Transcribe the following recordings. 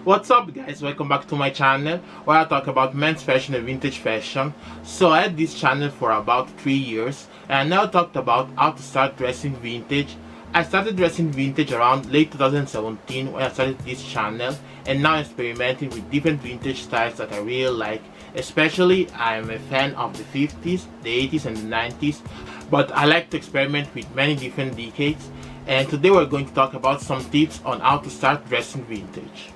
What's up guys, welcome back to my channel where I talk about men's fashion and vintage fashion. So I had this channel for about 3 years and I now talked about how to start dressing vintage. I started dressing vintage around late 2017 when I started this channel, and now I'm experimenting with different vintage styles that I really like. Especially I'm a fan of the 50s, the 80s and the 90s, but I like to experiment with many different decades, and today we're going to talk about some tips on how to start dressing vintage.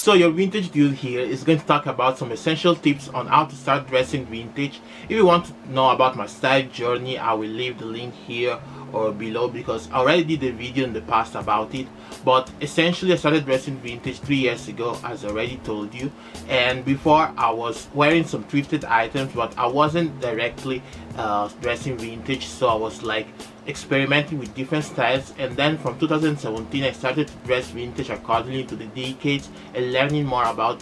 So your vintage dude here is going to talk about some essential tips on how to start dressing vintage. If you want to know about my style journey, I will leave the link here or below because I already did a video in the past about it. But essentially I started dressing vintage 3 years ago, as I already told you, and before I was wearing some thrifted items, but I wasn't directly dressing vintage, so I was like experimenting with different styles. And then from 2017 I started to dress vintage accordingly to the decades and learning more about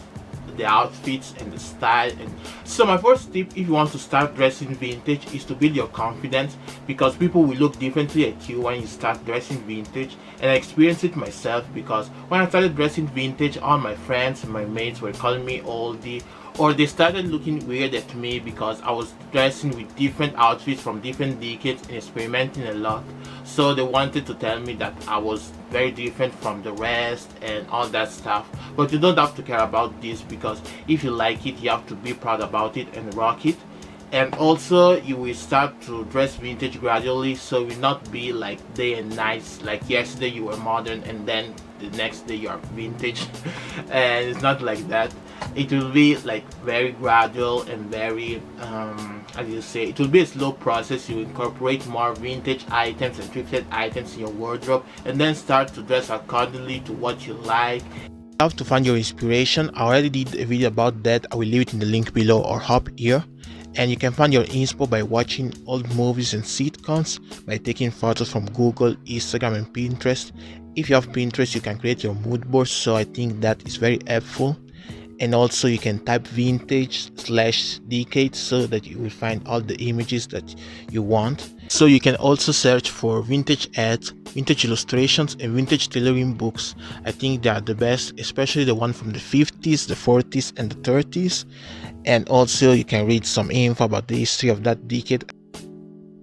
the outfits and the style. And so my first tip, if you want to start dressing vintage, is to build your confidence, because people will look differently at you when you start dressing vintage. And I experienced it myself, because when I started dressing vintage, all my friends and my mates were calling me oldie, or they started looking weird at me because I was dressing with different outfits from different decades and experimenting a lot. So they wanted to tell me that I was very different from the rest and all that stuff. But you don't have to care about this, because if you like it, you have to be proud about it and rock it. And also you will start to dress vintage gradually, so it will not be like day and night, like yesterday you were modern and then the next day you are vintage. And it's not like that. It will be like very gradual and very how do you say, it will be a slow process. You incorporate more vintage items and thrifted items in your wardrobe and then start to dress accordingly to what you like. You have to find your inspiration. I already did a video about that. I will leave it in the link below or hop here. And you can find your inspo by watching old movies and sitcoms, by taking photos from Google, Instagram and Pinterest. If you have Pinterest, you can create your mood board, so I think that is very helpful. And also you can type vintage/decade so that you will find all the images that you want. So you can also search for vintage ads, vintage illustrations and vintage tailoring books. I think they are the best, especially the one from the 50s, the 40s and the 30s. And also you can read some info about the history of that decade.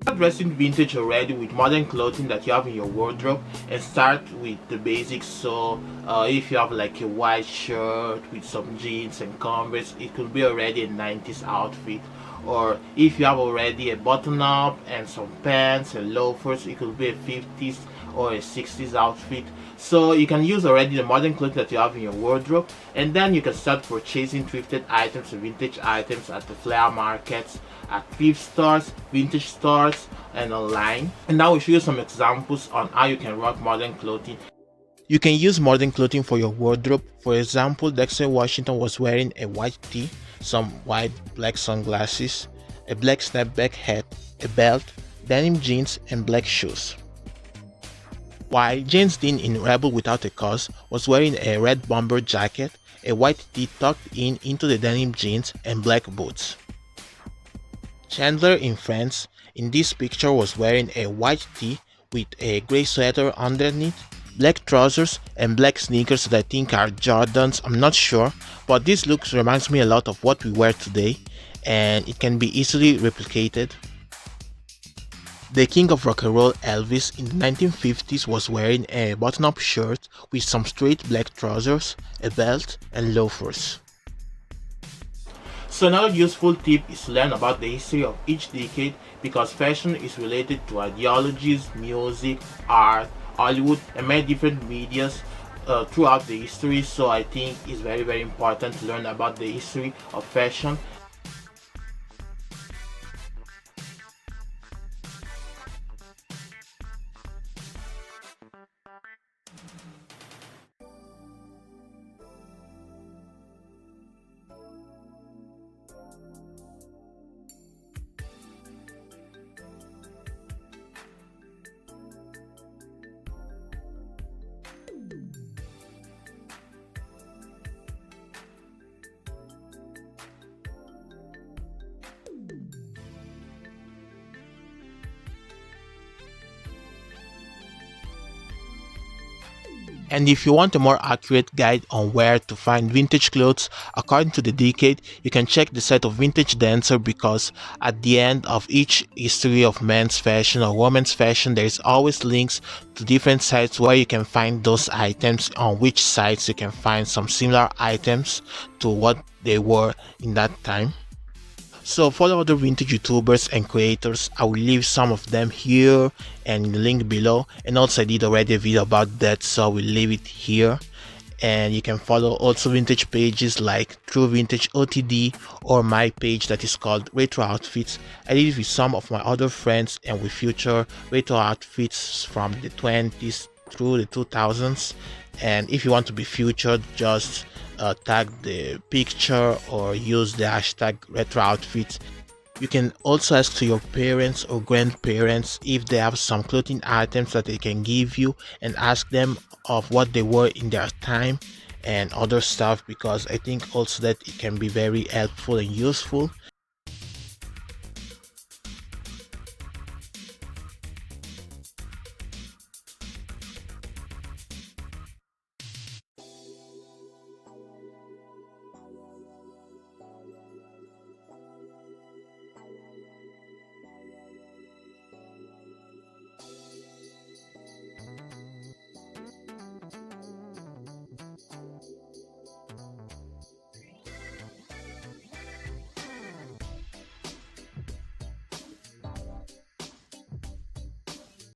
Start dressing vintage already with modern clothing that you have in your wardrobe, and start with the basics. So if you have like a white shirt with some jeans and Converse, it could be already a 90s outfit. Or if you have already a button up and some pants and loafers, it could be a 50s or a 60s outfit. So you can use already the modern clothing that you have in your wardrobe, and then you can start purchasing thrifted items and vintage items at the flea markets, at thrift stores, vintage stores and online. And now we'll show you some examples on how you can rock modern clothing. You can use modern clothing for your wardrobe. For example, Dexter Washington was wearing a white tee, some white black sunglasses, a black snapback hat, a belt, denim jeans and black shoes. While James Dean in Rebel Without a Cause was wearing a red bomber jacket, a white tee tucked into the denim jeans and black boots. Chandler in Friends in this picture was wearing a white tee with a grey sweater underneath, black trousers and black sneakers that I think are Jordans, I'm not sure, but this look reminds me a lot of what we wear today and it can be easily replicated. The king of rock and roll, Elvis, in the 1950s was wearing a button-up shirt with some straight black trousers, a belt and loafers. So another useful tip is to learn about the history of each decade, because fashion is related to ideologies, music, art, Hollywood and many different medias throughout the history. So I think it's very important to learn about the history of fashion. And if you want a more accurate guide on where to find vintage clothes according to the decade, you can check the site of Vintage Dancer, because at the end of each history of men's fashion or women's fashion, there is always links to different sites where you can find those items, on which sites you can find some similar items to what they were in that time. So follow other vintage YouTubers and creators. I will leave some of them here and in the link below. And also I did already a video about that, so I will leave it here. And you can follow also vintage pages like True Vintage OTD or my page that is called Retro Outfits. I did it with some of my other friends and with future retro outfits from the 20s through the 2000s. And if you want to be featured, just tag the picture or use the hashtag retro outfits. You can also ask to your parents or grandparents if they have some clothing items that they can give you, and ask them of what they were in their time and other stuff, because I think also that it can be very helpful and useful.